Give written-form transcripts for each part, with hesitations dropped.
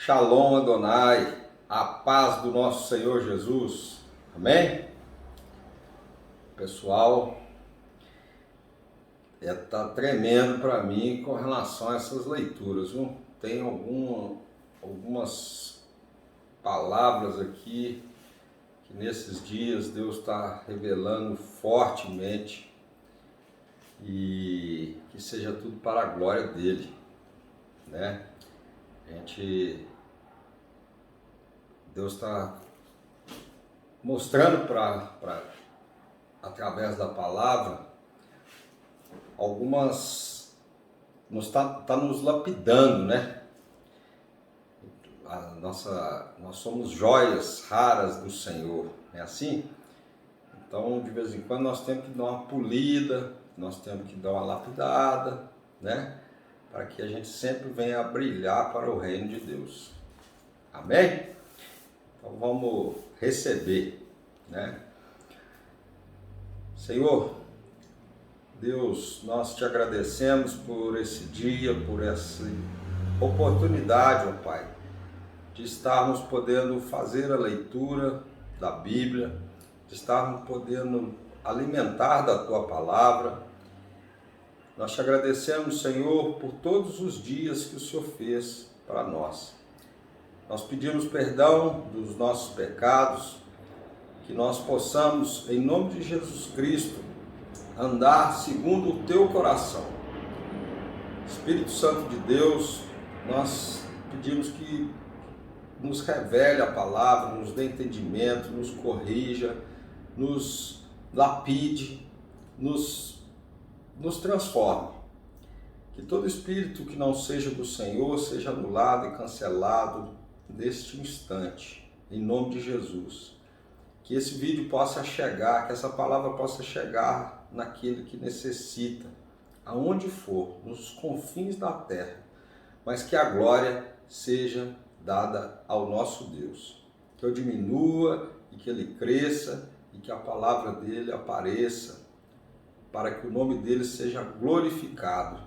Shalom Adonai, a paz do nosso Senhor Jesus, amém? Pessoal, tá tremendo para mim com relação a essas leituras, viu? Tem algumas palavras aqui que nesses dias Deus está revelando fortemente e que seja tudo para a glória dele, né? Deus está mostrando através da palavra está nos lapidando, né? Nós somos joias raras do Senhor, é assim? Então, de vez em quando nós temos que dar uma polida, nós temos que dar uma lapidada, né? Para que a gente sempre venha a brilhar para o reino de Deus. Amém? Então vamos receber, né? Senhor, Deus, nós te agradecemos por esse dia, por essa oportunidade, ó Pai, de estarmos podendo fazer a leitura da Bíblia, de estarmos podendo alimentar da Tua Palavra. Nós te agradecemos, Senhor, por todos os dias que o Senhor fez para nós. Nós pedimos perdão dos nossos pecados, que nós possamos, em nome de Jesus Cristo, andar segundo o Teu coração. Espírito Santo de Deus, nós pedimos que nos revele a palavra, nos dê entendimento, nos corrija, nos lapide, nos transforme. Que todo espírito que não seja do Senhor seja anulado e cancelado neste instante, em nome de Jesus. Que esse vídeo possa chegar, que essa palavra possa chegar naquele que necessita, aonde for, nos confins da terra, mas que a glória seja dada ao nosso Deus. Que eu diminua e que ele cresça e que a palavra dele apareça, para que o nome dele seja glorificado,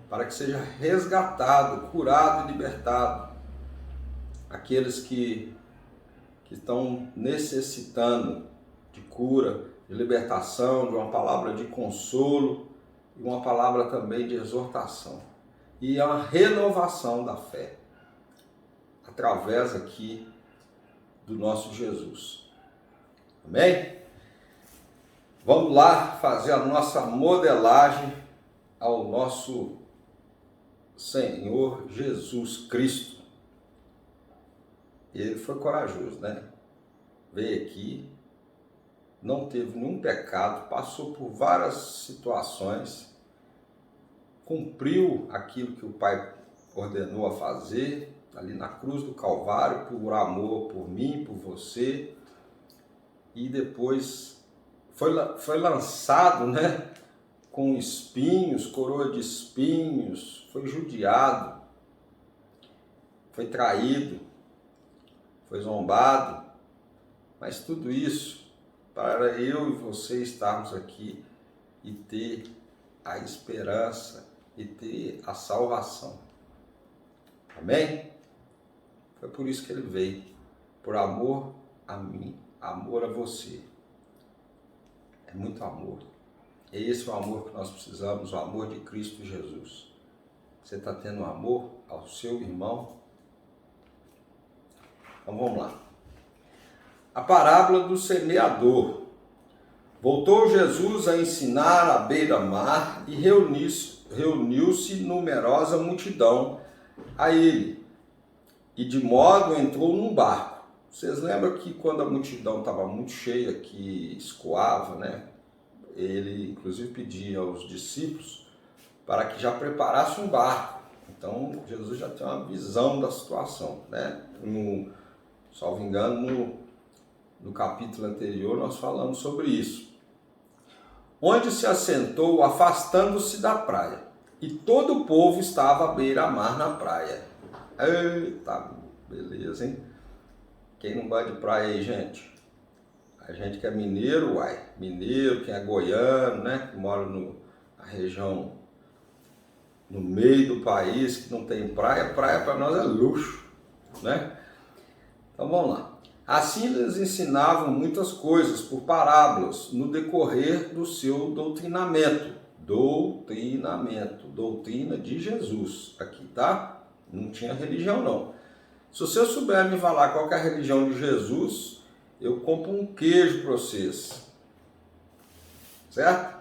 para que seja resgatado, curado e libertado aqueles que estão necessitando de cura, de libertação, de uma palavra de consolo e uma palavra também de exortação. E a renovação da fé, através aqui do nosso Jesus. Amém? Vamos lá fazer a nossa modelagem ao nosso Senhor Jesus Cristo. Ele foi corajoso, né? Veio aqui, não teve nenhum pecado, passou por várias situações, cumpriu aquilo que o Pai ordenou a fazer, ali na cruz do Calvário, por amor por mim, por você, e depois foi lançado, né? Com espinhos, coroa de espinhos, foi judiado, foi traído, foi zombado, mas tudo isso para eu e você estarmos aqui e ter a esperança e ter a salvação. Amém? Foi por isso que ele veio, por amor a mim, amor a você. É muito amor. É esse o amor que nós precisamos, o amor de Cristo Jesus. Você está tendo amor ao seu irmão? Então vamos lá. A parábola do semeador. Voltou Jesus a ensinar à beira-mar e reuniu-se numerosa multidão a ele. E de modo entrou num barco. Vocês lembram que quando a multidão estava muito cheia, que escoava, né? Ele inclusive pedia aos discípulos para que já preparasse um barco. Então Jesus já tem uma visão da situação, né? Salvo engano, no capítulo anterior nós falamos sobre isso. Onde se assentou, afastando-se da praia, e todo o povo estava à beira-mar na praia. Eita, beleza, hein? Quem não vai de praia aí, gente? A gente que é mineiro, mineiro, quem é goiano, né? Que mora na região, no meio do país, que não tem praia, praia para nós é luxo. né? Então vamos lá. Assim eles ensinavam muitas coisas por parábolas no decorrer do seu doutrinamento. Doutrina de Jesus aqui, tá? Não tinha religião não. Se você souber me falar qual que é a religião de Jesus, eu compro um queijo para vocês. Certo?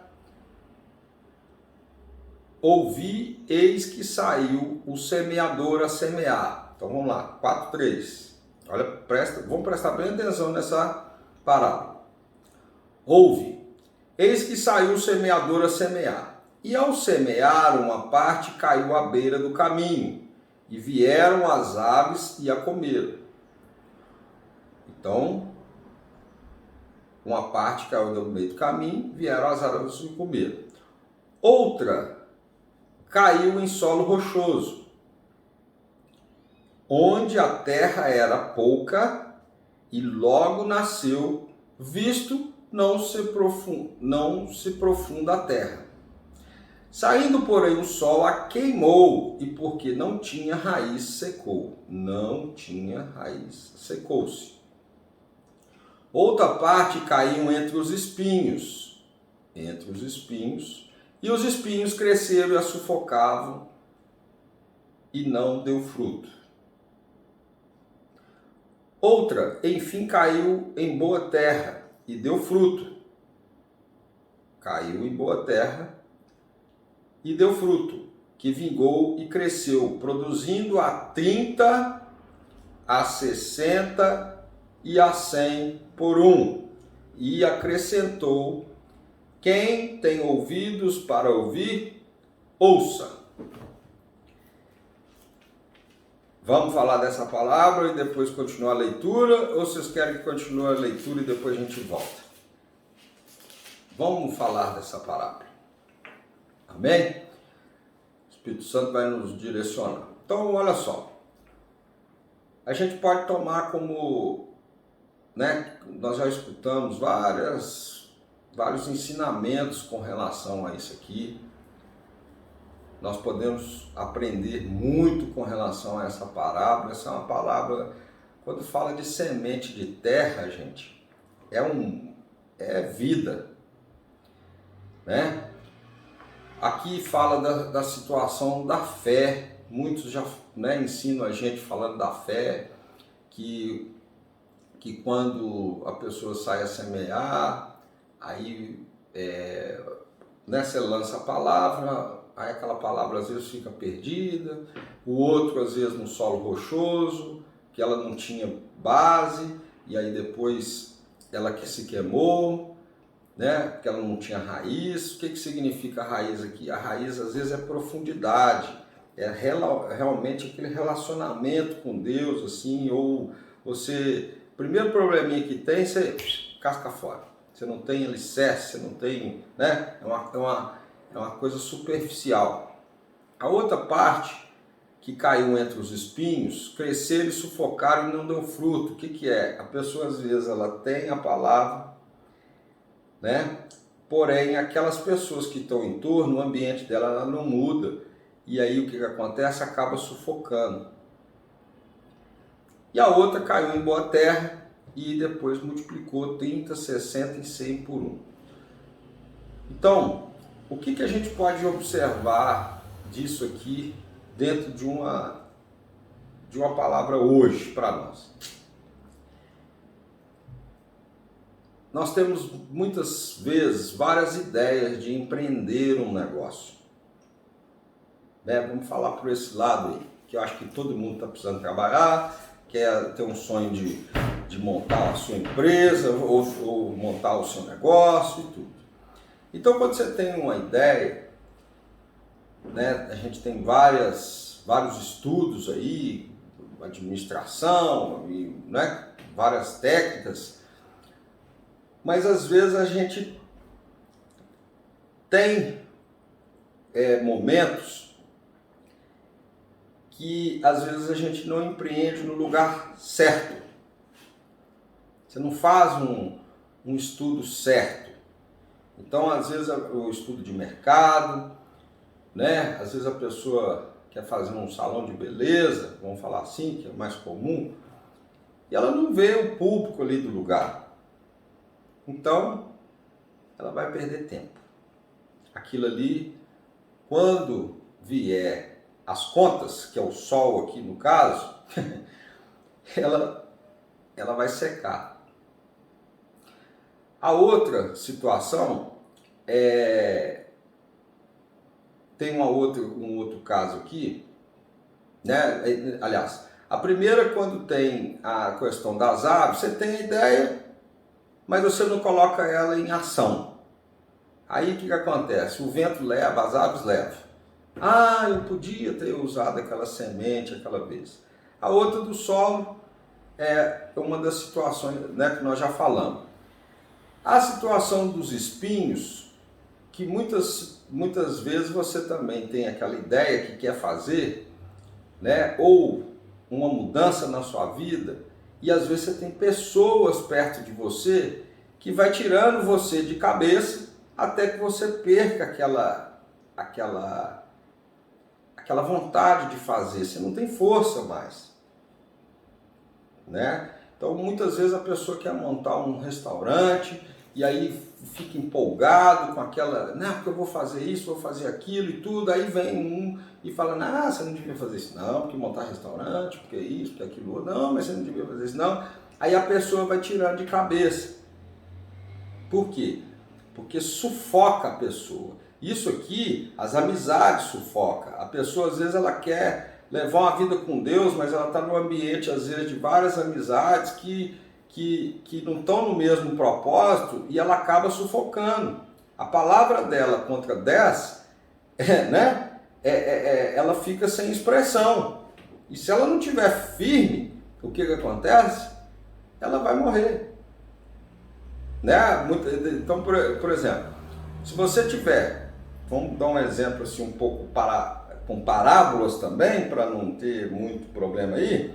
Ouvi, eis que saiu o semeador a semear. Então vamos lá, 4:3. Olha, vamos prestar bem atenção nessa parábola. Ouve, eis que saiu o semeador a semear. E ao semear, uma parte caiu à beira do caminho, e vieram as aves e a comeram. Então, uma parte caiu no meio do caminho, vieram as aves e comeram. Outra caiu em solo rochoso, onde a terra era pouca, e logo nasceu, visto não se profunda a terra. Saindo, porém, o sol a queimou, e porque não tinha raiz, secou. Não tinha raiz, secou-se. Outra parte caiu entre os espinhos, e os espinhos cresceram e a sufocavam, e não deu fruto. Outra, enfim, caiu em boa terra e deu fruto. Caiu em boa terra e deu fruto, que vingou e cresceu, produzindo a 30, a 60 e a 100 por um. E acrescentou: quem tem ouvidos para ouvir, ouça. Vamos falar dessa palavra e depois continuar a leitura, ou vocês querem que continue a leitura e depois a gente volta? Vamos falar dessa palavra. Amém? O Espírito Santo vai nos direcionar. Então, olha só. A gente pode tomar como, né, nós já escutamos vários ensinamentos com relação a isso aqui. Nós podemos aprender muito com relação a essa parábola. Essa é uma palavra, quando fala de semente de terra, gente, é vida, né? Aqui fala da situação da fé. Muitos já, né, ensinam a gente falando da fé, que quando a pessoa sai a semear, aí né, você lança a palavra, aí aquela palavra às vezes fica perdida, o outro às vezes no solo rochoso, que ela não tinha base, e aí depois ela que se queimou, né, porque ela não tinha raiz. O que significa raiz aqui? A raiz às vezes é profundidade, é realmente aquele relacionamento com Deus, assim, ou você, primeiro probleminha que tem, você casca fora, você não tem alicerce, você não tem, né, é uma coisa superficial. A outra parte, que caiu entre os espinhos, cresceram e sufocaram e não deu fruto. O que é? A pessoa às vezes ela tem a palavra, né? Porém, aquelas pessoas que estão em torno, o ambiente dela ela não muda. E aí o que acontece? Acaba sufocando. E a outra caiu em boa terra e depois multiplicou 30, 60 e 100 por um. Então, o que a gente pode observar disso aqui dentro de uma palavra hoje para nós? Nós temos muitas vezes várias ideias de empreender um negócio, né? Vamos falar por esse lado aí, que eu acho que todo mundo está precisando trabalhar, quer ter um sonho de montar a sua empresa ou montar o seu negócio e tudo. Então, quando você tem uma ideia, né, a gente tem vários estudos aí, administração, e, né, várias técnicas, mas às vezes a gente tem momentos que às vezes a gente não empreende no lugar certo. Você não faz um estudo certo. Então, às vezes, o estudo de mercado, né? Às vezes a pessoa quer fazer um salão de beleza, vamos falar assim, que é mais comum, e ela não vê o público ali do lugar. Então, ela vai perder tempo. Aquilo ali, quando vier as contas, que é o sol aqui no caso, ela vai secar. A outra situação tem um outro caso aqui, né? Aliás, a primeira, quando tem a questão das aves, você tem a ideia, mas você não coloca ela em ação. Aí o que acontece? O vento leva, as aves levam. Ah, eu podia ter usado aquela semente aquela vez. A outra do solo é uma das situações, né, que nós já falamos. A situação dos espinhos, que muitas vezes você também tem aquela ideia que quer fazer, né, ou uma mudança na sua vida, e às vezes você tem pessoas perto de você que vai tirando você de cabeça até que você perca aquela vontade de fazer, você não tem força mais, né? Então muitas vezes a pessoa quer montar um restaurante e aí fica empolgado com aquela, não, porque eu vou fazer isso, vou fazer aquilo e tudo, aí vem um e fala, não, você não devia fazer isso não, porque montar restaurante, porque isso, porque aquilo, não, mas você não devia fazer isso não. Aí a pessoa vai tirando de cabeça. Por quê? Porque sufoca a pessoa. Isso aqui, as amizades sufoca. A pessoa às vezes ela quer levar uma vida com Deus, mas ela está no ambiente às vezes de várias amizades que não estão no mesmo propósito e ela acaba sufocando. A palavra dela contra 10, né? Ela fica sem expressão. E se ela não estiver firme, o que acontece? Ela vai morrer. Né? Então, por exemplo, se você tiver, vamos dar um exemplo assim um pouco com parábolas também, para não ter muito problema aí,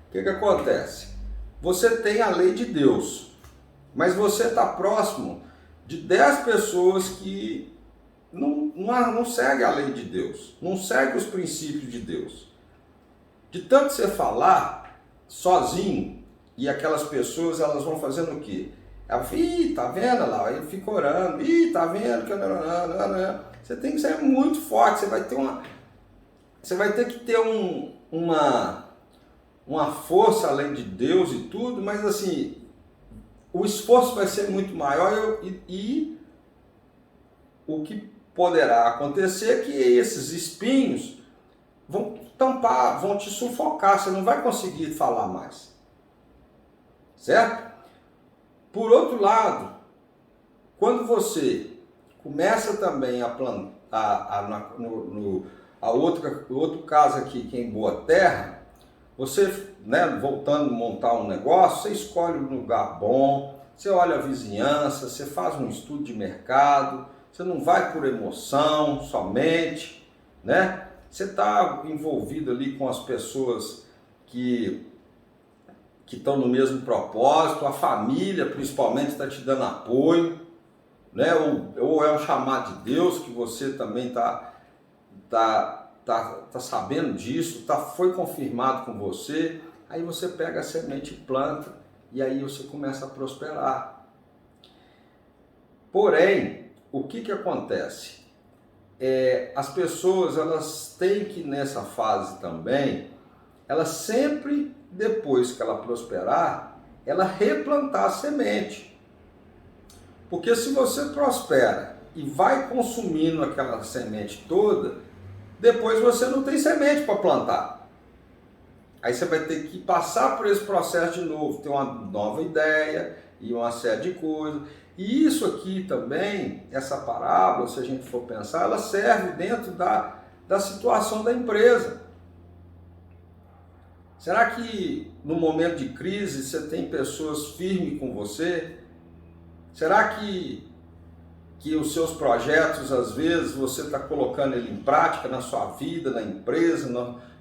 o que acontece? Você tem a lei de Deus, mas você está próximo de 10 pessoas que não seguem a lei de Deus, não seguem os princípios de Deus. De tanto você falar sozinho, e aquelas pessoas elas vão fazendo o quê? Ela fala, tá vendo lá? Ele fica orando, tá vendo? Você tem que ser muito forte, você vai ter que ter uma força além de Deus e tudo, mas assim, o esforço vai ser muito maior e o que poderá acontecer é que esses espinhos vão tampar, vão te sufocar, você não vai conseguir falar mais. Certo? Por outro lado, quando você começa também a plantar, outro caso aqui, que é em boa terra, você, né, voltando a montar um negócio, você escolhe um lugar bom, você olha a vizinhança, você faz um estudo de mercado, você não vai por emoção somente, né? Você está envolvido ali com as pessoas que estão no mesmo propósito, a família principalmente está te dando apoio, né? Ou é um chamado de Deus que você também tá sabendo disso, foi confirmado com você, aí você pega a semente e planta, e aí você começa a prosperar. Porém, o que acontece? As pessoas, elas têm que nessa fase também, elas sempre, depois que ela prosperar, ela replantar a semente. Porque se você prospera e vai consumindo aquela semente toda, depois você não tem semente para plantar. Aí você vai ter que passar por esse processo de novo, ter uma nova ideia e uma série de coisas. E isso aqui também, essa parábola, se a gente for pensar, ela serve dentro da situação da empresa. Será que no momento de crise você tem pessoas firmes com você? Será que os seus projetos, às vezes, você está colocando ele em prática na sua vida, na empresa,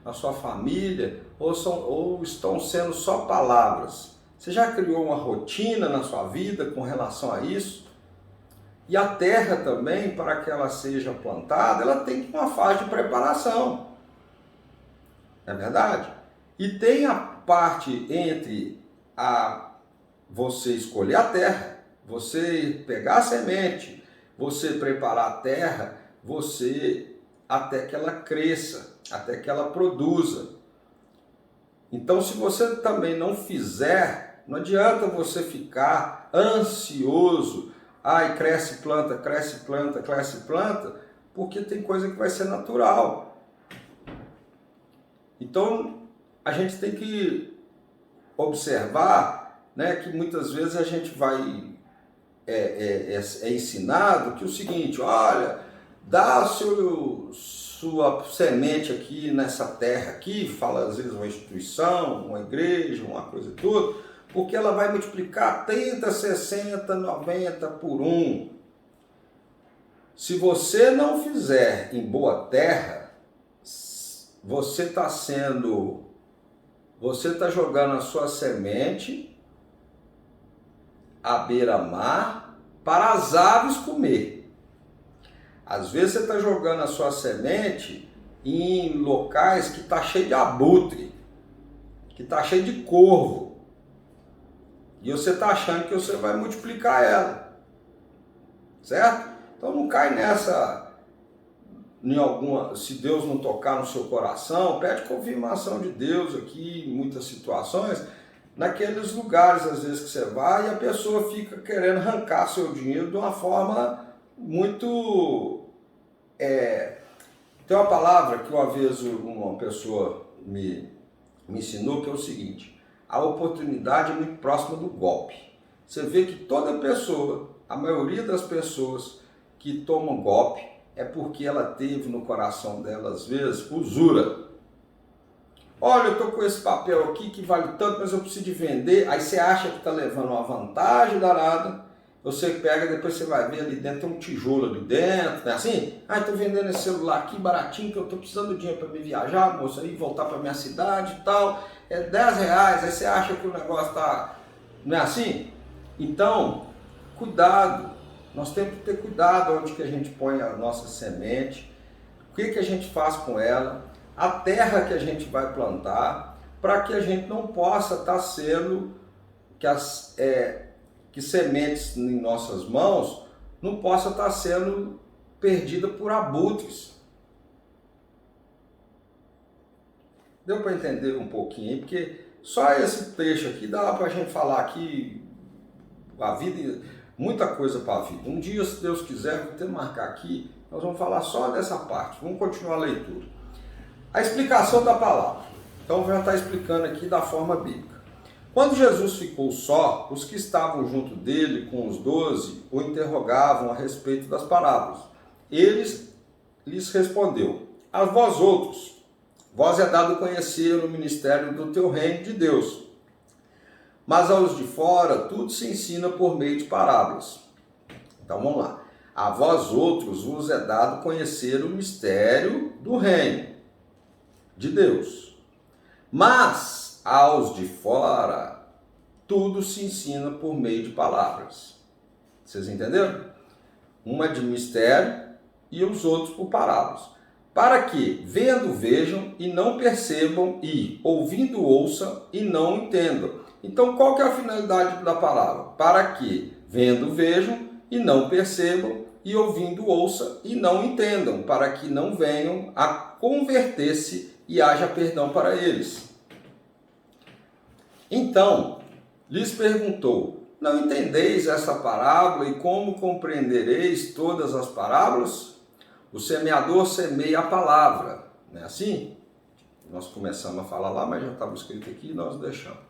na sua família, ou estão sendo só palavras? Você já criou uma rotina na sua vida com relação a isso? E a terra também, para que ela seja plantada, ela tem uma fase de preparação. não é verdade? E tem a parte entre você escolher a terra, você pegar a semente, você preparar a terra, você até que ela cresça, até que ela produza. Então, se você também não fizer, não adianta você ficar ansioso. Ai, cresce planta, cresce planta, cresce planta, porque tem coisa que vai ser natural. Então, a gente tem que observar, né, que muitas vezes a gente vai ensinado que o seguinte, olha, dá sua semente aqui nessa terra aqui, fala às vezes uma instituição, uma igreja, uma coisa e tudo, porque ela vai multiplicar 30, 60, 90 por 1. Se você não fizer em boa terra, você está jogando a sua semente à beira-mar para as aves comer. Às vezes você está jogando a sua semente em locais que está cheio de abutre, que está cheio de corvo. E você está achando que você vai multiplicar ela. Certo? Então não cai nessa, se Deus não tocar no seu coração, pede confirmação de Deus aqui em muitas situações, naqueles lugares às vezes que você vai e a pessoa fica querendo arrancar seu dinheiro de uma forma muito... Tem uma palavra que uma vez uma pessoa me ensinou, que é o seguinte: a oportunidade é muito próxima do golpe. Você vê que toda pessoa, a maioria das pessoas que tomam golpe, é porque ela teve no coração dela, às vezes, usura. Olha, eu estou com esse papel aqui que vale tanto, mas eu preciso de vender. Aí você acha que está levando uma vantagem danada. Você pega, depois você vai ver ali dentro, tem um tijolo ali dentro, né? Assim, estou vendendo esse celular aqui baratinho, que eu estou precisando de dinheiro para me viajar, moço, aí voltar para minha cidade e tal. É R$10, aí você acha que o negócio está... Não é assim? Então, cuidado. Nós temos que ter cuidado onde que a gente põe a nossa semente, o que a gente faz com ela, a terra que a gente vai plantar, para que a gente não possa estar sendo, que sementes em nossas mãos não possa estar sendo perdida por abutres. Deu para entender um pouquinho, porque só esse trecho aqui dá para a gente falar aqui a vida, muita coisa para a vida. Um dia, se Deus quiser, vou ter que marcar aqui, nós vamos falar só dessa parte, vamos continuar a leitura. A explicação da palavra. Então, já está explicando aqui da forma bíblica. Quando Jesus ficou só, os que estavam junto dele, com os 12, o interrogavam a respeito das parábolas. Ele lhes respondeu: a vós outros, vós é dado conhecer o ministério do teu reino de Deus. Mas aos de fora, tudo se ensina por meio de parábolas. Então, vamos lá. A vós outros vos é dado conhecer o mistério do reino de Deus. Mas aos de fora, tudo se ensina por meio de palavras. Vocês entenderam? Uma de mistério e os outros por parábolas. Para que, vendo, vejam e não percebam, e ouvindo, ouçam e não entendam. Então, qual que é a finalidade da palavra? Para que, vendo, vejam e não percebam, e ouvindo, ouçam e não entendam, para que não venham a converter-se e haja perdão para eles. Então, lhes perguntou: não entendeis essa parábola e como compreendereis todas as parábolas? O semeador semeia a palavra, não é assim? Nós começamos a falar lá, mas já estava escrito aqui e nós deixamos.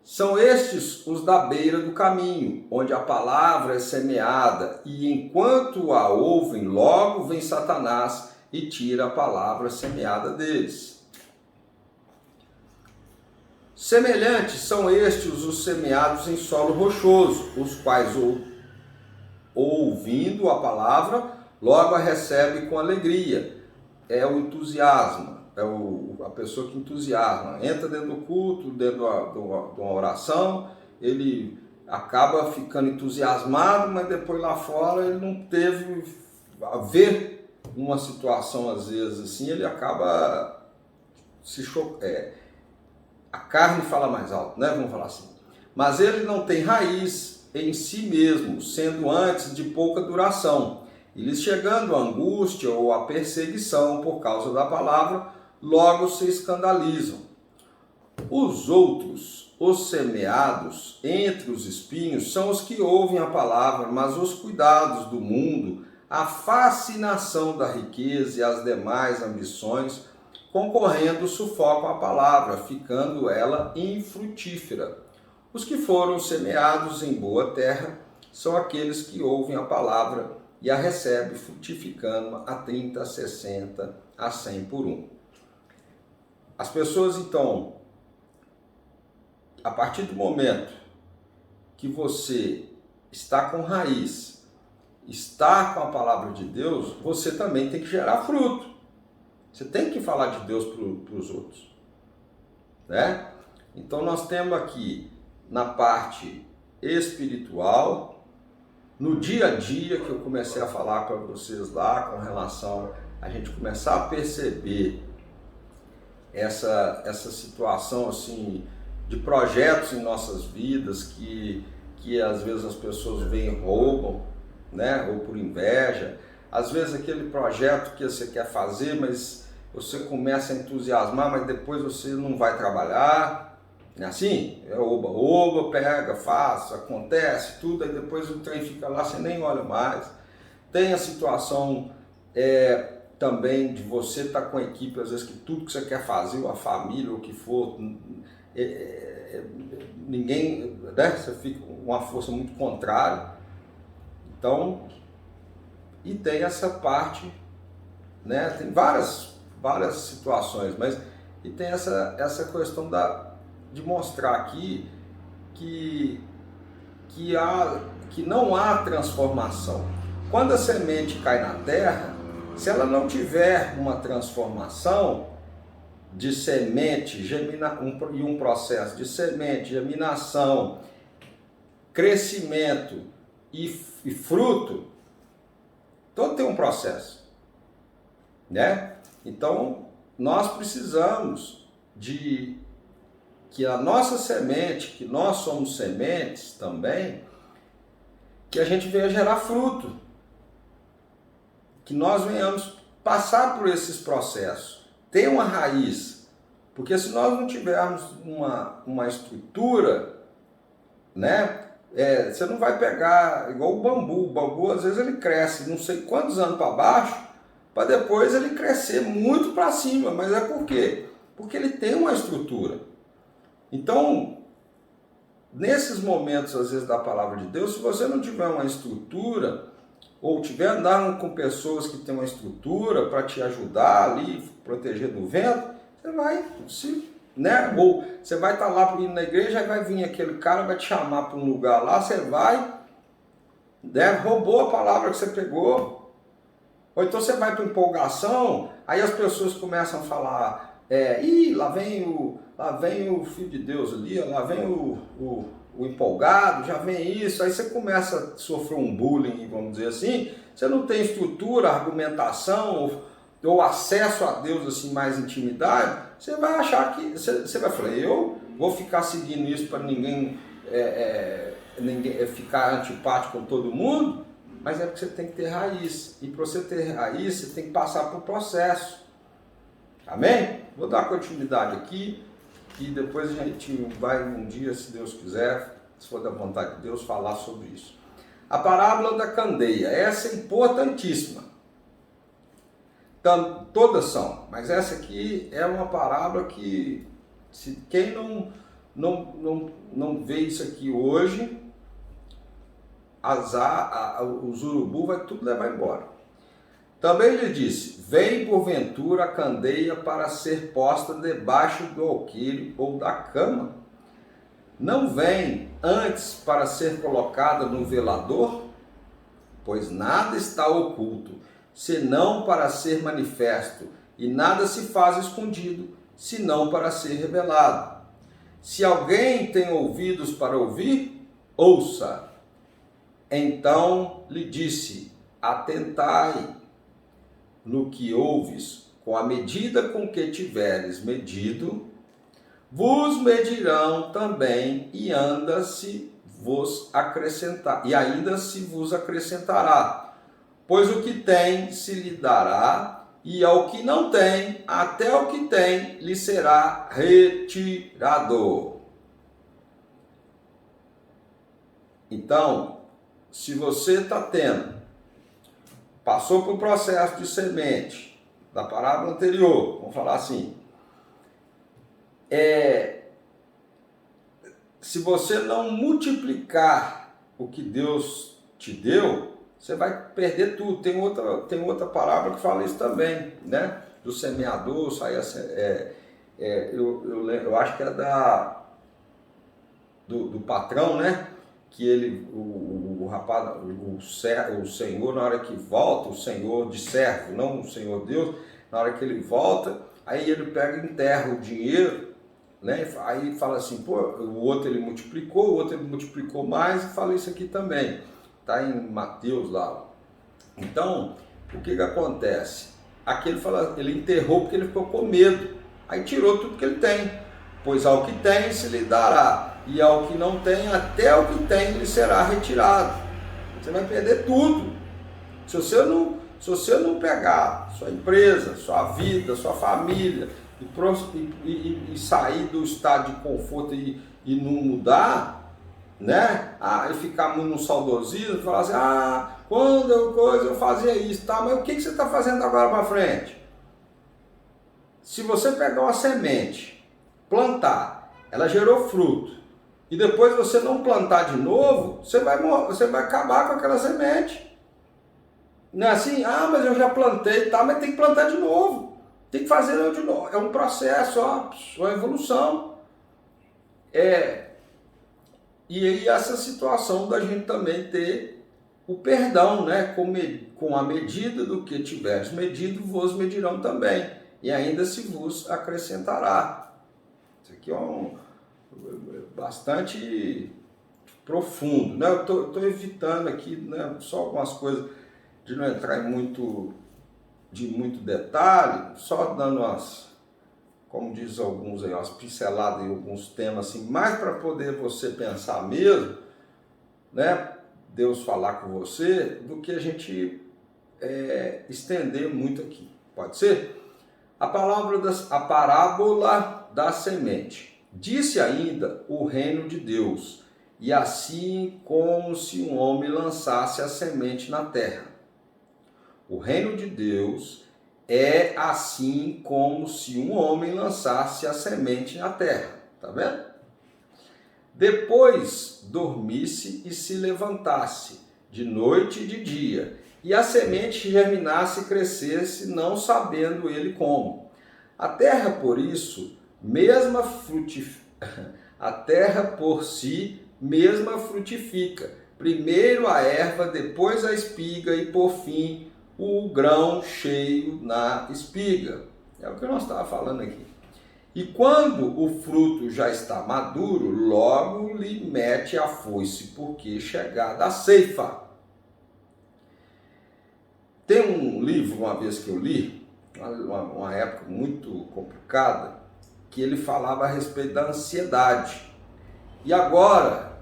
São estes os da beira do caminho, onde a palavra é semeada, e enquanto a ouvem, logo vem Satanás e tira a palavra semeada deles. Semelhantes são estes os semeados em solo rochoso, os quais, ouvindo a palavra, logo a recebe com alegria. É o entusiasmo. A pessoa que entusiasma, entra dentro do culto, dentro de uma oração, ele acaba ficando entusiasmado, mas depois lá fora ele não teve a ver uma situação, às vezes assim, ele acaba a carne fala mais alto, né? Vamos falar assim. Mas ele não tem raiz em si mesmo, sendo antes de pouca duração. E lhes chegando a angústia ou a perseguição por causa da palavra, logo se escandalizam. Os outros, os semeados entre os espinhos, são os que ouvem a palavra, mas os cuidados do mundo, a fascinação da riqueza e as demais ambições, concorrendo, sufocam a palavra, ficando ela infrutífera. Os que foram semeados em boa terra são aqueles que ouvem a palavra e a recebem, frutificando a 30, a 60, a 100 por um. As pessoas, então, a partir do momento que você está com raiz, está com a palavra de Deus, você também tem que gerar fruto. Você tem que falar de Deus para os outros, né? Então nós temos aqui na parte espiritual, no dia a dia que eu comecei a falar para vocês lá com relação a gente começar a perceber essa situação assim de projetos em nossas vidas que às vezes as pessoas vêm e roubam, né? Ou por inveja. Às vezes aquele projeto que você quer fazer, mas você começa a entusiasmar, mas depois você não vai trabalhar. É assim? É oba, pega, faz, acontece, tudo, aí depois o trem fica lá, você nem olha mais. Tem a situação também de você estar com a equipe, às vezes que tudo que você quer fazer, a família, o que for, ninguém, né? Você fica com uma força muito contrária. Então, e tem essa parte, né? Tem várias situações, mas e tem essa questão de mostrar aqui que não há transformação. Quando a semente cai na terra, se ela não tiver uma transformação de semente, e um processo de semente, germinação, crescimento e fruto, todo tem um processo, né? Então, nós precisamos de que a nossa semente, que nós somos sementes também, que a gente venha gerar fruto, que nós venhamos passar por esses processos, ter uma raiz, porque se nós não tivermos uma estrutura, né? Você não vai pegar igual o bambu às vezes ele cresce não sei quantos anos para baixo, para depois ele crescer muito para cima, mas é por quê? Porque ele tem uma estrutura. Então, nesses momentos às vezes da palavra de Deus, se você não tiver uma estrutura, ou tiver andando com pessoas que têm uma estrutura para te ajudar ali, proteger do vento, você vai né? Ou você vai estar lá indo na igreja, aí vai vir aquele cara, vai te chamar para um lugar lá, você vai, né? Roubou a palavra que você pegou. Ou então você vai para empolgação, aí as pessoas começam a falar, lá vem o Filho de Deus ali, lá vem o empolgado, já vem isso, aí você começa a sofrer um bullying, vamos dizer assim, você não tem estrutura, argumentação, ou acesso a Deus, assim, mais intimidade, você vai achar que, você vai falar, eu vou ficar seguindo isso para ninguém ficar antipático com todo mundo, mas é porque você tem que ter raiz, e para você ter raiz, você tem que passar por processo, amém? Vou dar continuidade aqui, e depois a gente vai um dia, se Deus quiser, se for da vontade de Deus, falar sobre isso. A parábola da candeia, essa é importantíssima. Todas são, mas essa aqui é uma parábola que, se quem não vê isso aqui hoje, os urubu vai tudo levar embora. Também lhe disse, vem porventura a candeia para ser posta debaixo do alqueire ou da cama? Não vem antes para ser colocada no velador? Pois nada está oculto, senão para ser manifesto, e nada se faz escondido, senão para ser revelado. Se alguém tem ouvidos para ouvir, ouça. Então lhe disse, atentai no que ouves, com a medida com que tiveres medido, vos medirão também, e ainda se vos acrescentará. Pois o que tem se lhe dará, e ao que não tem, até o que tem lhe será retirado. Então, se você está passou por processo de semente, da parábola anterior, vamos falar assim, se você não multiplicar o que Deus te deu, você vai perder tudo. Tem outra parábola que fala isso também, né? Do semeador, eu acho que é do patrão, né? Que ele, o rapaz, o Senhor, na hora que volta, o Senhor de servo, não o Senhor Deus, na hora que ele volta, aí ele pega e enterra o dinheiro, né? Aí fala assim, pô, o outro ele multiplicou mais, e fala isso aqui também. Está em Mateus lá. Então, o que acontece? Aqui ele enterrou porque ele ficou com medo. Aí tirou tudo que ele tem. Pois ao que tem se lhe dará, e ao que não tem, até o que tem lhe será retirado. Você vai perder tudo. Se você não pegar sua empresa, sua vida, sua família, e sair do estado de conforto e não mudar, né? E ficar muito no saudosismo, falar assim, quando eu fazia isso, tá? Mas o que você está fazendo agora para frente? Se você pegar uma semente, plantar, ela gerou fruto, e depois você não plantar de novo, você vai acabar com aquela semente. Não é assim, mas eu já plantei, tá? Mas tem que plantar de novo, tem que fazer de novo, é um processo, uma evolução. E aí essa situação da gente também ter o perdão, né? Com a medida do que tiveres medido, vos medirão também, e ainda se vos acrescentará. Isso aqui é bastante profundo, né? Eu estou evitando aqui, né, só algumas coisas, de não entrar em muito detalhe, só dando como diz alguns aí, umas pinceladas em alguns temas, assim, mais para poder você pensar mesmo, né? Deus falar com você, do que a gente estender muito aqui. Pode ser? A parábola da semente. Disse ainda o reino de Deus, e assim como se um homem lançasse a semente na terra. O reino de Deus é assim como se um homem lançasse a semente na terra. Tá vendo? Depois dormisse e se levantasse, de noite e de dia, e a semente germinasse e crescesse, não sabendo ele como. A terra, por isso, a terra por si mesma frutifica. Primeiro a erva, depois a espiga e, por fim, o grão cheio na espiga. É o que nós estávamos falando aqui. E quando o fruto já está maduro, logo lhe mete a foice, porque chegada a ceifa. Tem um livro, uma vez que eu li, uma época muito complicada, que ele falava a respeito da ansiedade. E agora,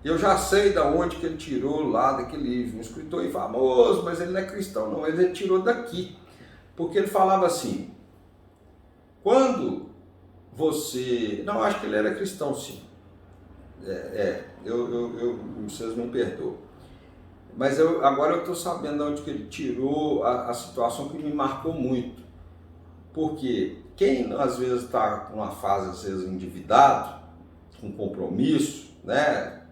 eu já sei de onde que ele tirou lá daquele livro, um escritor famoso, mas ele não é cristão não, ele tirou daqui. Porque ele falava assim, quando você... Não, acho que ele era cristão sim. Vocês me perdoam. Mas agora eu estou sabendo de onde que ele tirou a situação que me marcou muito. Porque quem às vezes está numa fase, às vezes, endividado, com compromisso, né?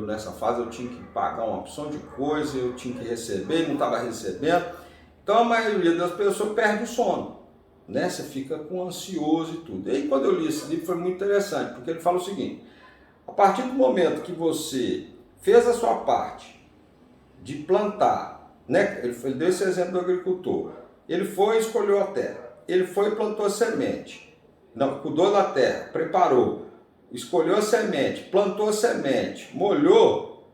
Nessa fase eu tinha que pagar uma opção de coisa, eu tinha que receber, não estava recebendo. Então a maioria das pessoas perde o sono, né? Você fica ansioso e tudo. E aí quando eu li esse livro foi muito interessante, porque ele fala o seguinte, a partir do momento que você fez a sua parte de plantar, né? Ele deu esse exemplo do agricultor, ele foi e escolheu a terra, ele foi e plantou a semente, não, cuidou da terra, preparou, escolheu a semente, plantou a semente, molhou,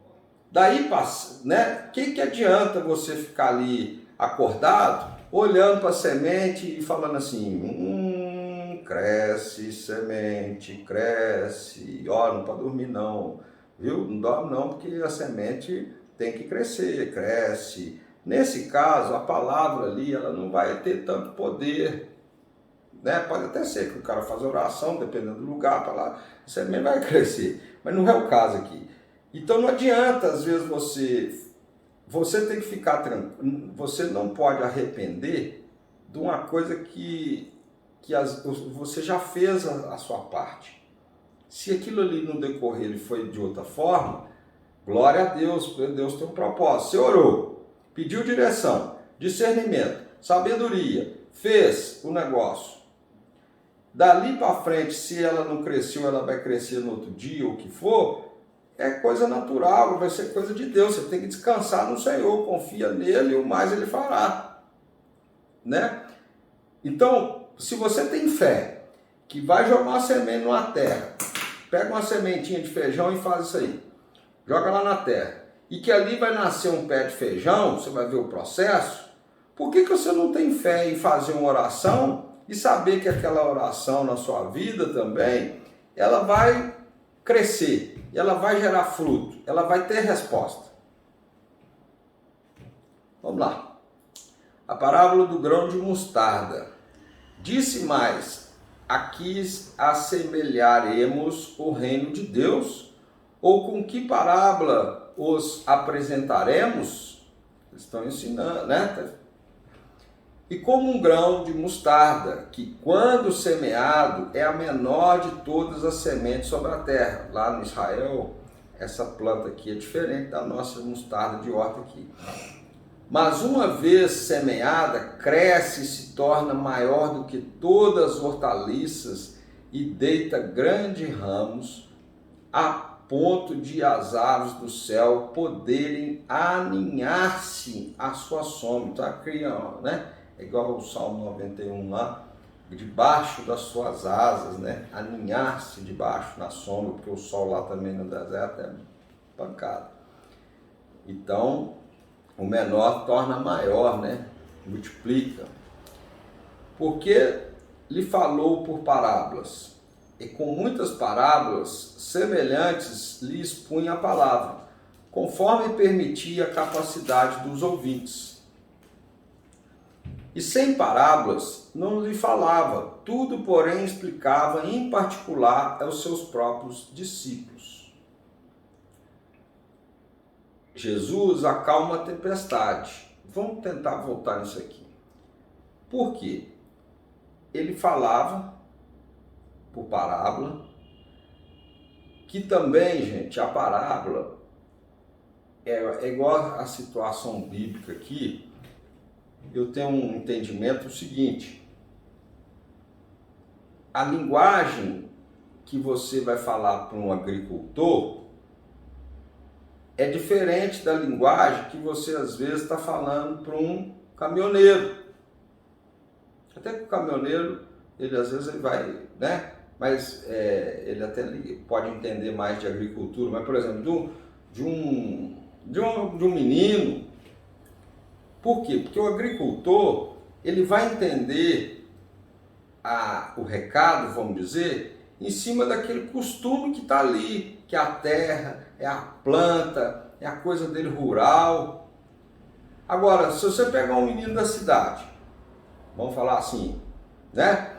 daí passa, né? Que adianta você ficar ali acordado, olhando para a semente e falando assim, cresce semente, cresce, ó, não pode dormir não, viu? Não dorme não, porque a semente tem que crescer, cresce. Nesse caso, a palavra ali, ela não vai ter tanto poder, né? Pode até ser que o cara faça oração, dependendo do lugar, para lá, a semente vai crescer, mas não é o caso aqui. Então não adianta, às vezes, você tem que ficar tranquilo, você não pode arrepender de uma coisa que você já fez a sua parte. Se aquilo ali no decorrer ele foi de outra forma, glória a Deus, porque Deus tem um propósito. Você orou, pediu direção, discernimento, sabedoria, fez o negócio. Dali para frente, se ela não cresceu, ela vai crescer no outro dia, ou o que for, é coisa natural, vai ser coisa de Deus. Você tem que descansar no Senhor, confia nele e o mais ele fará, né? Então, se você tem fé que vai jogar uma semente numa terra, pega uma sementinha de feijão e faz isso aí, joga lá na terra, e que ali vai nascer um pé de feijão, você vai ver o processo. Por que você não tem fé em fazer uma oração e saber que aquela oração na sua vida também, ela vai crescer, ela vai gerar fruto, ela vai ter resposta? Vamos lá. A parábola do grão de mostarda. Disse mais, aqui assemelharemos o reino de Deus, ou com que parábola os apresentaremos? Eles estão ensinando, né? E como um grão de mostarda, que quando semeado é a menor de todas as sementes sobre a terra. Lá no Israel, essa planta aqui é diferente da nossa mostarda de horta aqui. Mas uma vez semeada, cresce e se torna maior do que todas as hortaliças e deita grandes ramos, a ponto de as aves do céu poderem aninhar-se à sua sombra. Então aqui, né? É igual o Salmo 91 lá, debaixo das suas asas, né? Aninhar-se debaixo na sombra, porque o sol lá também no deserto é pancada. Então, o menor torna maior, né? Multiplica. Porque lhe falou por parábolas, e com muitas parábolas semelhantes lhe expunha a palavra, conforme permitia a capacidade dos ouvintes. E sem parábolas não lhe falava, tudo porém explicava em particular aos seus próprios discípulos. Jesus acalma a tempestade. Vamos tentar voltar nisso aqui. Por quê? Ele falava por parábola, que também, gente, a parábola é igual a situação bíblica aqui. Eu tenho um entendimento seguinte: a linguagem que você vai falar para um agricultor é diferente da linguagem que você às vezes está falando para um caminhoneiro. Até que o caminhoneiro, ele às vezes ele vai, né? Mas ele até pode entender mais de agricultura. Mas, por exemplo, de um menino. Por quê? Porque o agricultor, ele vai entender o recado, vamos dizer, em cima daquele costume que está ali, que é a terra, é a planta, é a coisa dele rural. Agora, se você pegar um menino da cidade, vamos falar assim, né?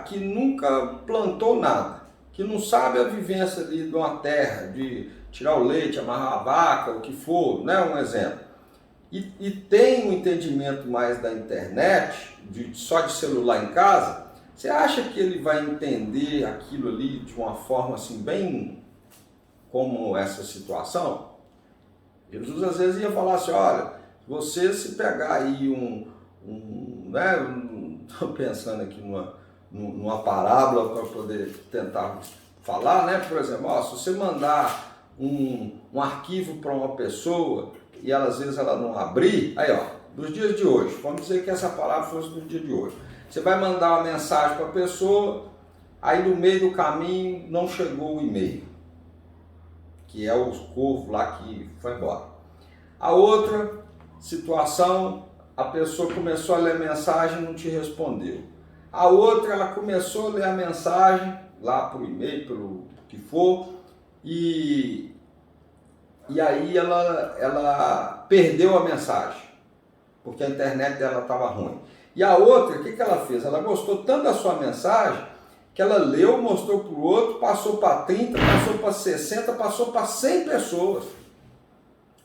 Que nunca plantou nada, que não sabe a vivência de uma terra, de tirar o leite, amarrar a vaca, o que for, né? Um exemplo. E tem um entendimento mais da internet, só de celular em casa, você acha que ele vai entender aquilo ali de uma forma assim, bem como essa situação? Jesus às vezes ia falar assim, olha, você se pegar aí estou pensando aqui numa parábola para poder tentar falar, né? Por exemplo, se você mandar um arquivo para uma pessoa e ela, às vezes ela não abrir, aí dos dias de hoje, vamos dizer que essa palavra fosse do dia de hoje, você vai mandar uma mensagem para a pessoa, aí no meio do caminho não chegou o e-mail, que é o corvo lá que foi embora. A outra situação, a pessoa começou a ler a mensagem e não te respondeu. A outra, ela começou a ler a mensagem, lá por e-mail, pelo que for, e aí ela perdeu a mensagem, porque a internet dela estava ruim. E a outra, o que ela fez? Ela gostou tanto da sua mensagem, que ela leu, mostrou para o outro, passou para 30, passou para 60, passou para 100 pessoas.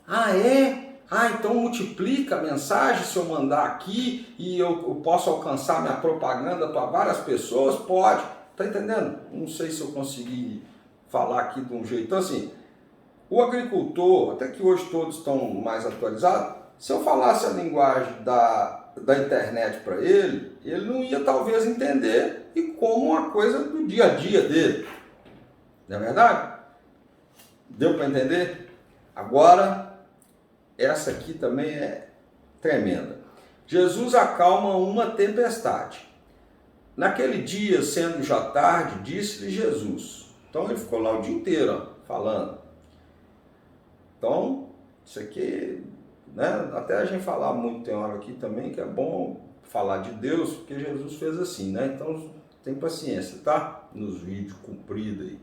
Ah, é? Ah, então multiplica a mensagem se eu mandar aqui e eu posso alcançar minha propaganda para várias pessoas? Pode. Tá entendendo? Não sei se eu consegui falar aqui de um jeito. Então, assim, o agricultor, até que hoje todos estão mais atualizados, se eu falasse a linguagem da internet para ele, ele não ia talvez entender e como uma coisa do dia a dia dele. Não é verdade? Deu para entender? Agora, essa aqui também é tremenda. Jesus acalma uma tempestade. Naquele dia, sendo já tarde, disse-lhe Jesus. Então ele ficou lá o dia inteiro ó, falando. Então, isso aqui, né? Até a gente falar muito tem hora aqui também, que é bom falar de Deus, porque Jesus fez assim, né? Então, tem paciência, tá? Nos vídeos compridos aí.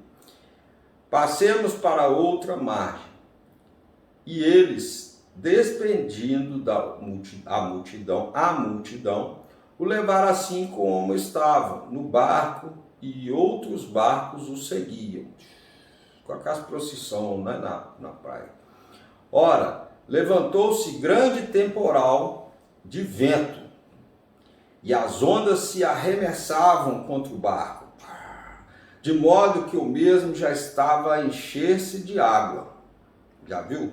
Passemos para outra margem. E eles, desprendindo a multidão, o levaram assim como estava, no barco, e outros barcos o seguiam. Com aquelas procissões, né, na praia. Ora, levantou-se grande temporal de vento, e as ondas se arremessavam contra o barco, de modo que o mesmo já estava a encher-se de água. Já viu?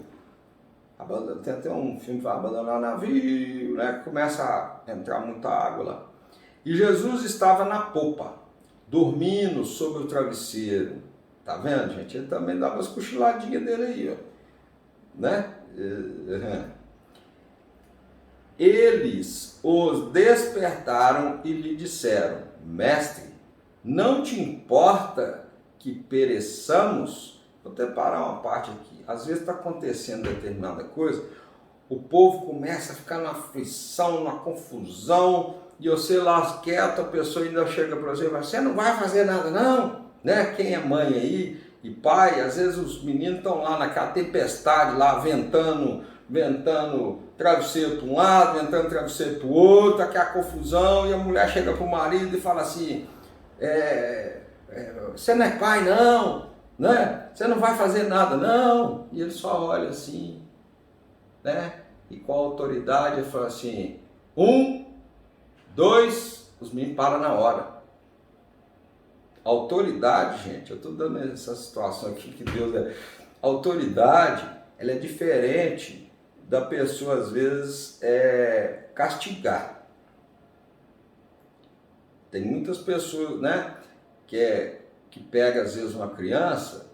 Tem até um filme que vai abandonar o navio, né? Começa a entrar muita água lá. E Jesus estava na popa, dormindo sobre o travesseiro. Tá vendo, gente? Ele também dava as cochiladinhas dele aí, ó. Né? Eles os despertaram e lhe disseram: Mestre, não te importa que pereçamos? Vou até parar uma parte aqui. Às vezes está acontecendo determinada coisa, o povo começa a ficar na aflição, na confusão, e você lá quieto, a pessoa ainda chega para você e fala: você não vai fazer nada não? Né? Quem é mãe aí e pai, às vezes os meninos estão lá naquela tempestade, lá ventando travesseiro para um lado, ventando travesseiro para o outro, aquela confusão, e a mulher chega para o marido e fala assim: você não é pai não, né? Você não vai fazer nada não. E ele só olha assim, né? E com a autoridade ele fala assim: 1, 2, os meninos param na hora. Autoridade, gente, eu estou dando essa situação aqui que Deus é. Autoridade, ela é diferente da pessoa às vezes castigar. Tem muitas pessoas, né, que pega às vezes uma criança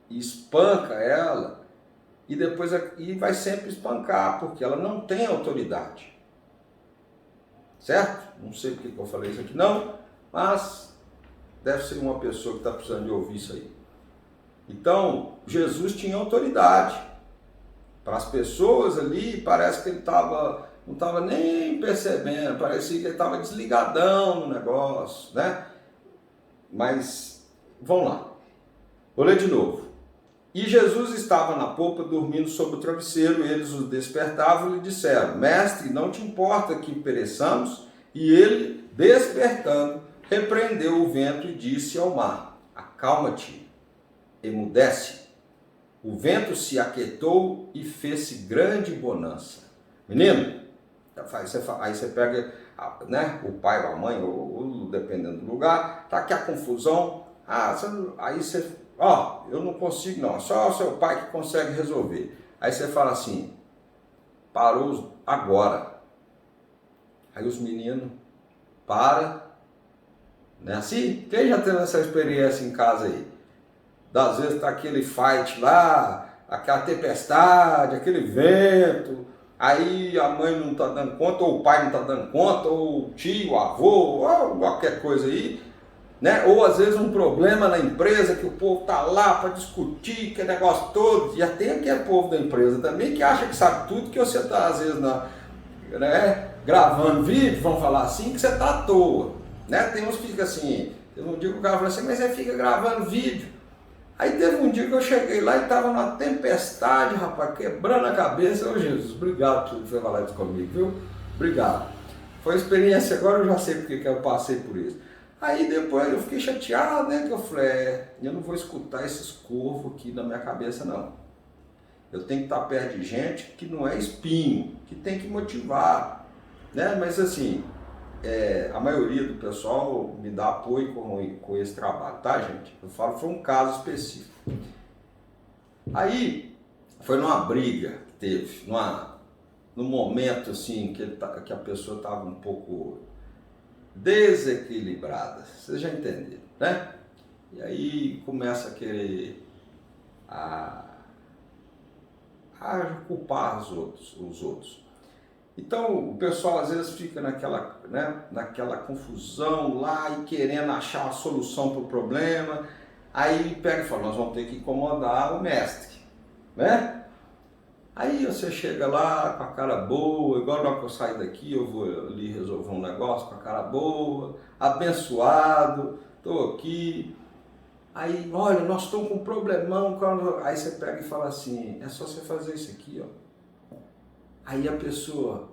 e espanca ela e depois vai sempre espancar, porque ela não tem autoridade. Certo? Não sei porque que eu falei isso aqui não, mas deve ser uma pessoa que está precisando de ouvir isso aí. Então, Jesus tinha autoridade. Para as pessoas ali, parece que ele não estava nem percebendo, parecia que ele estava desligadão no negócio, né? Mas, vamos lá. Vou ler de novo. E Jesus estava na popa, dormindo sobre o travesseiro, e eles o despertavam e lhe disseram: Mestre, não te importa que pereçamos? E ele, despertando, repreendeu o vento e disse ao mar: Acalma-te, emudece. O vento se aquietou e fez-se grande bonança. Menino, aí você pega, né, o pai ou a mãe, ou dependendo do lugar, tá aqui a confusão, aí você, eu não consigo não, só o seu pai que consegue resolver. Aí você fala assim: parou agora. Aí os meninos param, né, assim? Quem já teve essa experiência em casa aí? Das vezes tá aquele fight lá, aquela tempestade, aquele vento, aí a mãe não está dando conta, ou o pai não está dando conta, ou o tio, o avô, ou qualquer coisa aí, né? Ou às vezes um problema na empresa que o povo tá lá para discutir, que negócio todo. Já tem aquele povo da empresa também que acha que sabe tudo, que você tá às vezes né, gravando vídeo, vamos falar assim, que você tá à toa, né? Tem uns que ficam assim, teve um dia que o cara falou assim, mas você fica gravando vídeo. Aí teve um dia que eu cheguei lá e tava numa tempestade, rapaz, quebrando a cabeça. Ô Jesus, obrigado por você falar isso comigo, viu? Obrigado. Foi uma experiência, agora eu já sei porque que eu passei por isso. Aí depois eu fiquei chateado, né? Que eu falei, eu não vou escutar esses corvos aqui na minha cabeça, não. Eu tenho que estar perto de gente que não é espinho, que tem que motivar, né? Mas assim, a maioria do pessoal me dá apoio com esse trabalho, tá, gente? Eu falo, foi um caso específico. Aí, foi numa briga que teve, num momento assim, que a pessoa estava um pouco desequilibrada, vocês já entenderam, né? E aí começa a querer a culpar os outros. Então o pessoal às vezes fica naquela confusão lá e querendo achar a solução para o problema, aí pega e fala, nós vamos ter que incomodar o mestre, né? Aí você chega lá com a cara boa, igual na hora que eu sair daqui, eu vou ali resolver um negócio com a cara boa, abençoado, estou aqui. Aí, olha, nós estamos com um problemão. Aí você pega e fala assim, é só você fazer isso aqui, ó. Aí a pessoa,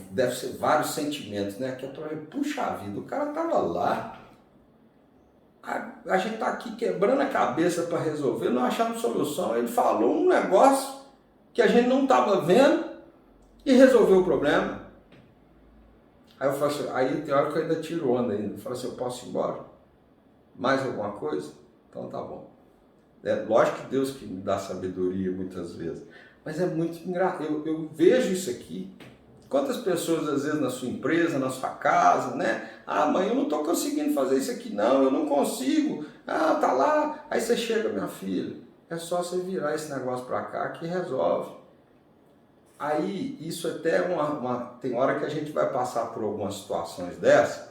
deve ser vários sentimentos, né? Que a pessoa, puxa vida, o cara tava lá, a gente tá aqui quebrando a cabeça para resolver, não achando solução. Ele falou um negócio que a gente não estava vendo e resolveu o problema. Aí eu falo assim, aí tem hora que eu ainda tiro onda ainda. Eu falo assim, eu posso ir embora? Mais alguma coisa? Então tá bom. Lógico que Deus que me dá sabedoria muitas vezes, mas é muito engraçado. Eu vejo isso aqui. Quantas pessoas às vezes na sua empresa, na sua casa, né? Ah, mãe, eu não estou conseguindo fazer isso aqui não, eu não consigo. Ah, tá lá. Aí você chega, minha filha, é só você virar esse negócio para cá que resolve. Aí isso até tem hora que a gente vai passar por algumas situações dessas,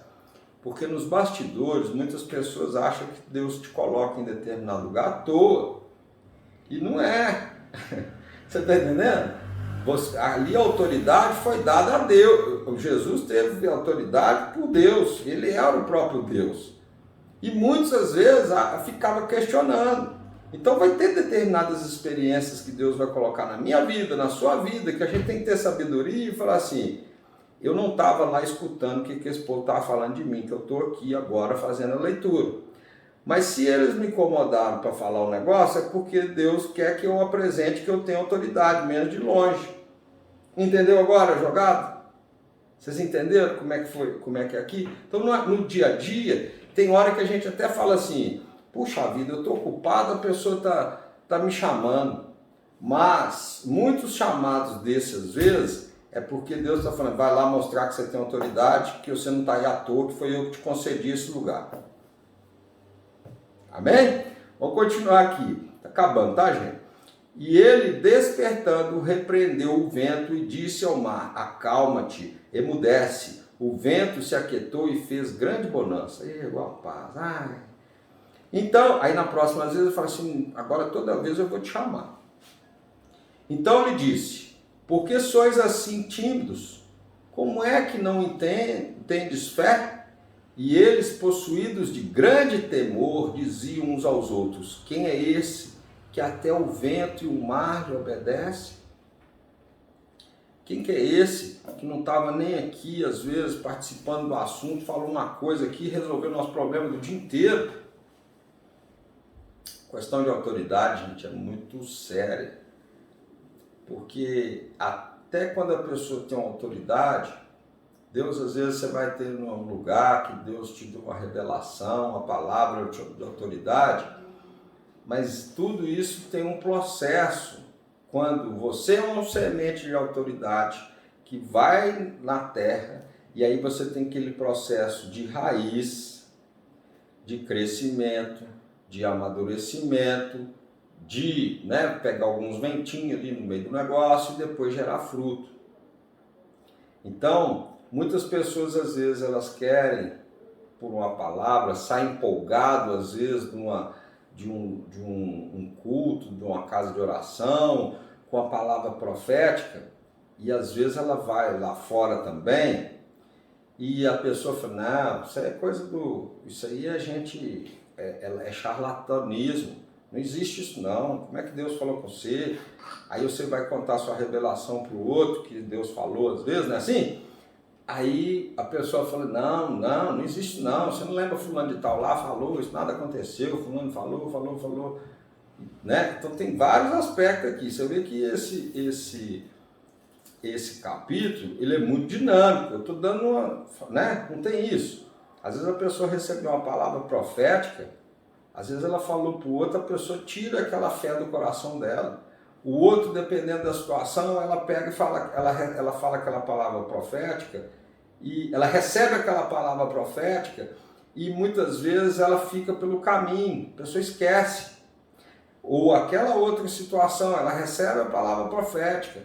porque nos bastidores muitas pessoas acham que Deus te coloca em determinado lugar à toa. E não é. Você está entendendo? Ali a autoridade foi dada a Deus. Jesus teve autoridade por Deus. Ele era o próprio Deus. E muitas vezes ficava questionando. Então vai ter determinadas experiências que Deus vai colocar na minha vida, na sua vida, que a gente tem que ter sabedoria e falar assim, eu não estava lá escutando o que esse povo estava falando de mim, que eu estou aqui agora fazendo a leitura. Mas se eles me incomodaram para falar o negócio, é porque Deus quer que eu apresente que eu tenho autoridade, menos de longe. Entendeu agora a jogada? Vocês entenderam como é que foi, como é que é aqui? Então no dia a dia, tem hora que a gente até fala assim, puxa vida, eu estou ocupado, a pessoa tá me chamando. Mas muitos chamados desses, às vezes, é porque Deus está falando, vai lá mostrar que você tem autoridade, que você não está aí à toa, que foi eu que te concedi esse lugar. Amém? Vamos continuar aqui. Está acabando, tá, gente? E ele, despertando, repreendeu o vento e disse ao mar, acalma-te, emudece. O vento se aquietou e fez grande bonança. E igual paz. Ai. Então, aí na próxima vez ele fala assim, agora toda vez eu vou te chamar. Então ele disse, por que sois assim tímidos? Como é que não tendes fé? E eles, possuídos de grande temor, diziam uns aos outros, quem é esse que até o vento e o mar lhe obedecem? Quem que é esse que não estava nem aqui, às vezes, participando do assunto, falou uma coisa aqui, resolveu nosso problema do dia inteiro? A questão de autoridade, gente, é muito séria. Porque até quando a pessoa tem uma autoridade, Deus, às vezes, você vai ter um lugar que Deus te deu uma revelação, uma palavra de autoridade, mas tudo isso tem um processo. Quando você é uma semente de autoridade que vai na terra, e aí você tem aquele processo de raiz, de crescimento, de amadurecimento, de pegar alguns ventinhos ali no meio do negócio e depois gerar fruto. Então, muitas pessoas às vezes elas querem por uma palavra, sai empolgado às vezes de um culto, de uma casa de oração, com a palavra profética, e às vezes ela vai lá fora também, e a pessoa fala, não, isso aí é coisa isso aí é charlatanismo, não existe isso não, como é que Deus falou com você? Aí você vai contar sua revelação para o outro, que Deus falou às vezes, não é assim? Aí a pessoa fala, não existe não, você não lembra fulano de tal lá, falou, isso nada aconteceu, fulano falou, né? Então tem vários aspectos aqui, você vê que esse capítulo, ele é muito dinâmico, eu estou dando né? Não tem isso. Às vezes a pessoa recebeu uma palavra profética, às vezes ela falou para o outro, a pessoa tira aquela fé do coração dela. O outro, dependendo da situação, ela pega e fala, ela fala aquela palavra profética, e ela recebe aquela palavra profética, e muitas vezes ela fica pelo caminho, a pessoa esquece. Ou aquela outra situação, ela recebe a palavra profética,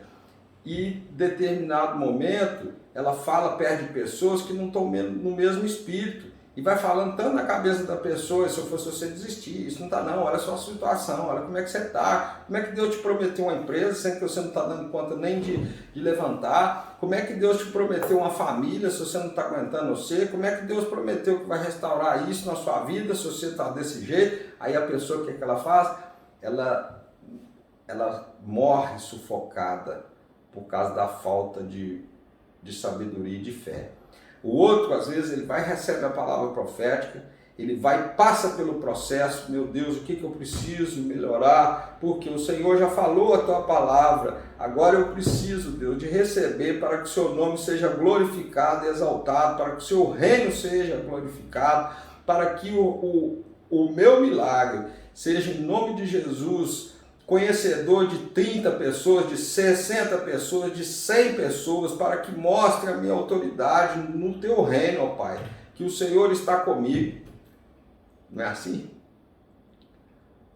e em determinado momento ela fala perto de pessoas que não estão no mesmo espírito e vai falando tanto na cabeça da pessoa, se eu fosse você desistir, isso não está não, olha só a situação, olha como é que você está, como é que Deus te prometeu uma empresa, sendo que você não está dando conta nem de levantar, como é que Deus te prometeu uma família, se você não está aguentando você, como é que Deus prometeu que vai restaurar isso na sua vida, se você está desse jeito. Aí a pessoa, o que ela faz? Ela morre sufocada por causa da falta de sabedoria e de fé. O outro, às vezes, ele vai receber a palavra profética, ele passa pelo processo, meu Deus, o que eu preciso melhorar? Porque o Senhor já falou a tua palavra, agora eu preciso, Deus, de receber para que o seu nome seja glorificado e exaltado, para que o seu reino seja glorificado, para que o meu milagre seja em nome de Jesus, conhecedor de 30 pessoas, de 60 pessoas, de 100 pessoas, para que mostre a minha autoridade no teu reino, ó Pai, que o Senhor está comigo. Não é assim?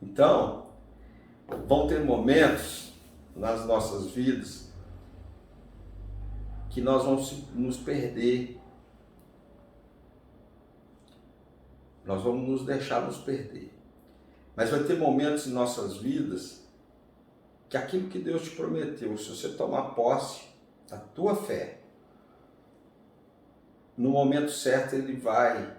Então, vão ter momentos nas nossas vidas que nós vamos nos perder. Nós vamos nos deixar nos perder. Mas vai ter momentos em nossas vidas que aquilo que Deus te prometeu, se você tomar posse da tua fé, no momento certo Ele vai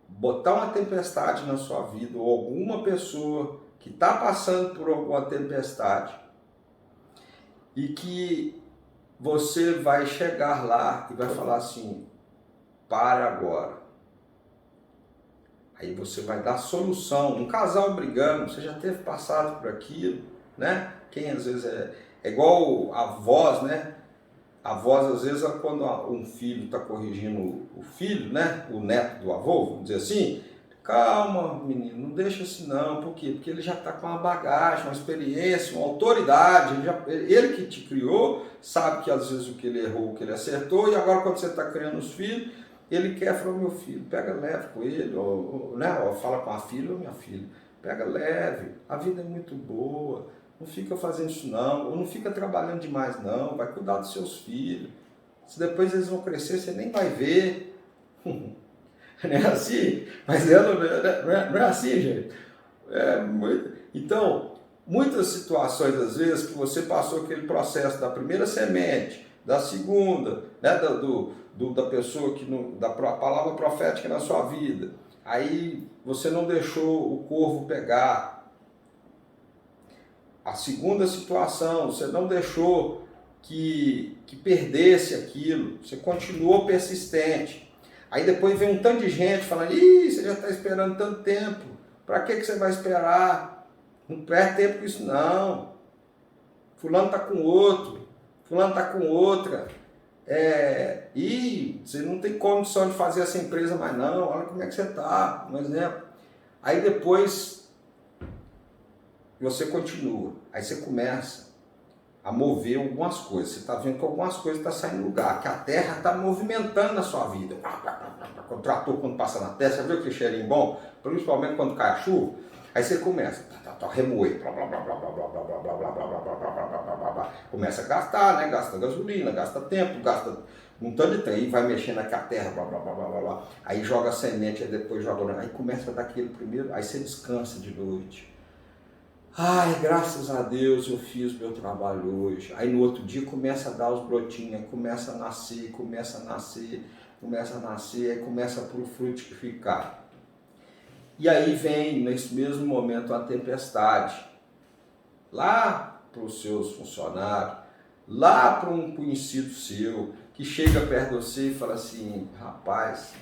botar uma tempestade na sua vida, ou alguma pessoa que está passando por alguma tempestade, e que você vai chegar lá e vai falar assim, para agora. Aí você vai dar solução. Um casal brigando, você já teve passado por aquilo, né? Quem às vezes é igual avós, né? Avós, às vezes, quando um filho está corrigindo o filho, né? O neto do avô, vamos dizer assim, calma, menino, não deixa assim não. Por quê? Porque ele já está com uma bagagem, uma experiência, uma autoridade. Ele que te criou, sabe que às vezes o que ele errou, o que ele acertou, e agora quando você está criando os filhos, ele quer falar, meu filho, pega leve com ele, né? Ou fala com a filha, ou minha filha, pega leve, a vida é muito boa, não fica fazendo isso não, ou não fica trabalhando demais não, vai cuidar dos seus filhos, se depois eles vão crescer, você nem vai ver. Não é assim? Mas não é assim, gente. Então, muitas situações, às vezes, que você passou aquele processo da primeira semente, da segunda, né, da pessoa da palavra profética na sua vida, aí você não deixou o corvo pegar. A segunda situação, você não deixou que perdesse aquilo, você continuou persistente. Aí depois vem um tanto de gente falando, você já está esperando tanto tempo, para que você vai esperar? Não perde tempo com isso não. Fulano está com outro, fulano está com outra. E você não tem condição de fazer essa empresa mais não, olha como é que você está, um exemplo. Aí depois você continua, aí você começa a mover algumas coisas, você está vendo que algumas coisas estão saindo do lugar, que a terra está movimentando na sua vida. O trator quando passa na terra, você viu que cheirinho bom? Principalmente quando cai a chuva, aí você começa a remoer, começa a gastar, né? Gasta gasolina, gasta tempo, gasta um tanto de trem, vai mexendo aqui a terra, blá, blá, blá, blá, blá, blá. Aí joga a semente, aí depois joga, aí começa a dar aquele primeiro, aí você descansa de noite. Ai, graças a Deus eu fiz meu trabalho hoje. Aí no outro dia começa a dar os brotinhos, começa a nascer, começa a nascer, começa a nascer, aí começa a frutificar. E aí vem, nesse mesmo momento, a tempestade. Lá para os seus funcionários, lá para um conhecido seu, que chega perto de você e fala assim, rapaz,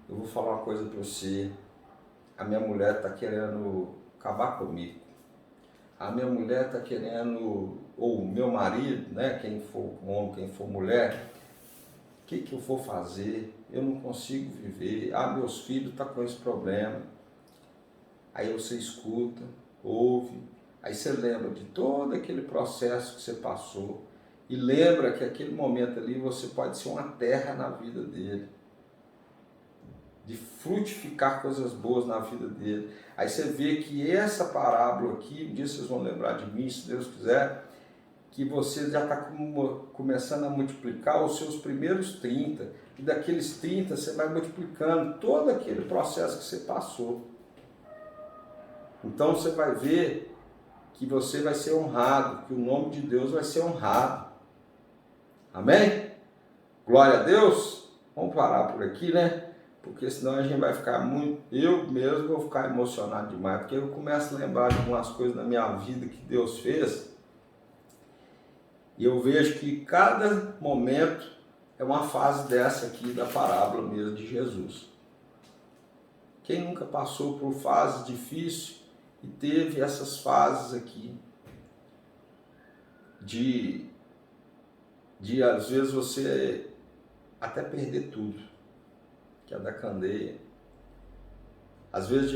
eu vou falar uma coisa para você, a minha mulher está querendo acabar comigo. A minha mulher está querendo, ou o meu marido, né, quem for homem, quem for mulher, o que eu vou fazer? Eu não consigo viver. Ah, meus filhos estão com esse problema. Aí você escuta, ouve, aí você lembra de todo aquele processo que você passou e lembra que aquele momento ali você pode ser uma terra na vida dele, de frutificar coisas boas na vida dele. Aí você vê que essa parábola aqui, um dia vocês vão lembrar de mim, se Deus quiser, que você já está começando a multiplicar os seus primeiros 30, e daqueles 30 você vai multiplicando todo aquele processo que você passou. Então você vai ver que você vai ser honrado, que o nome de Deus vai ser honrado. Amém? Glória a Deus. Vamos parar por aqui, né? Porque senão a gente vai ficar muito... Eu mesmo vou ficar emocionado demais, porque eu começo a lembrar de algumas coisas da minha vida que Deus fez. E eu vejo que cada momento é uma fase dessa aqui da parábola mesmo de Jesus. Quem nunca passou por fases difíceis e teve essas fases aqui de às vezes você até perder tudo, que é da candeia, às vezes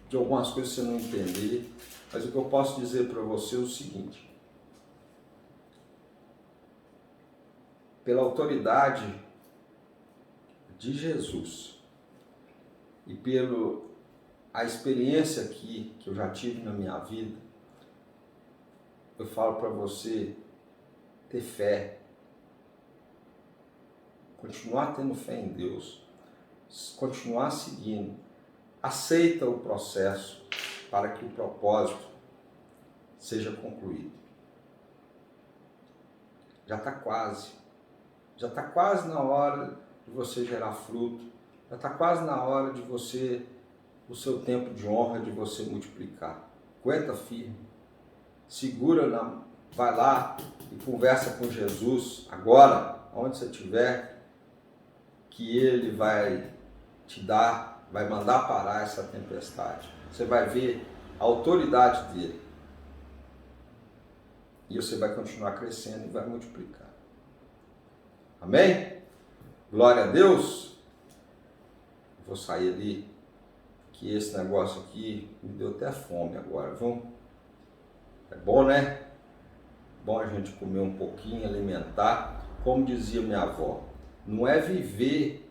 de algumas coisas você não entender, mas o que eu posso dizer para você é o seguinte: pela autoridade de Jesus e pela experiência aqui que eu já tive na minha vida, eu falo para você ter fé, continuar tendo fé em Deus, continuar seguindo, aceita o processo para que o propósito seja concluído. Já está quase na hora de você gerar fruto, já está quase na hora de você, o seu tempo de honra, de você multiplicar. Aguenta firme, vai lá e conversa com Jesus agora, onde você estiver, que Ele vai te dar, vai mandar parar essa tempestade. Você vai ver a autoridade dele. E você vai continuar crescendo e vai multiplicar. Amém? Glória a Deus. Vou sair ali, que esse negócio aqui me deu até fome agora, viu? É bom, né? Bom a gente comer um pouquinho, alimentar. Como dizia minha avó, não é viver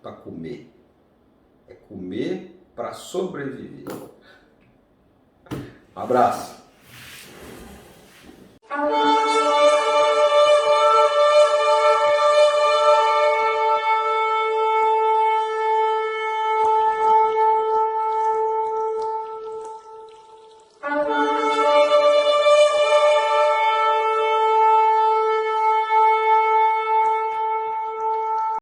para comer, é comer para sobreviver. Um abraço.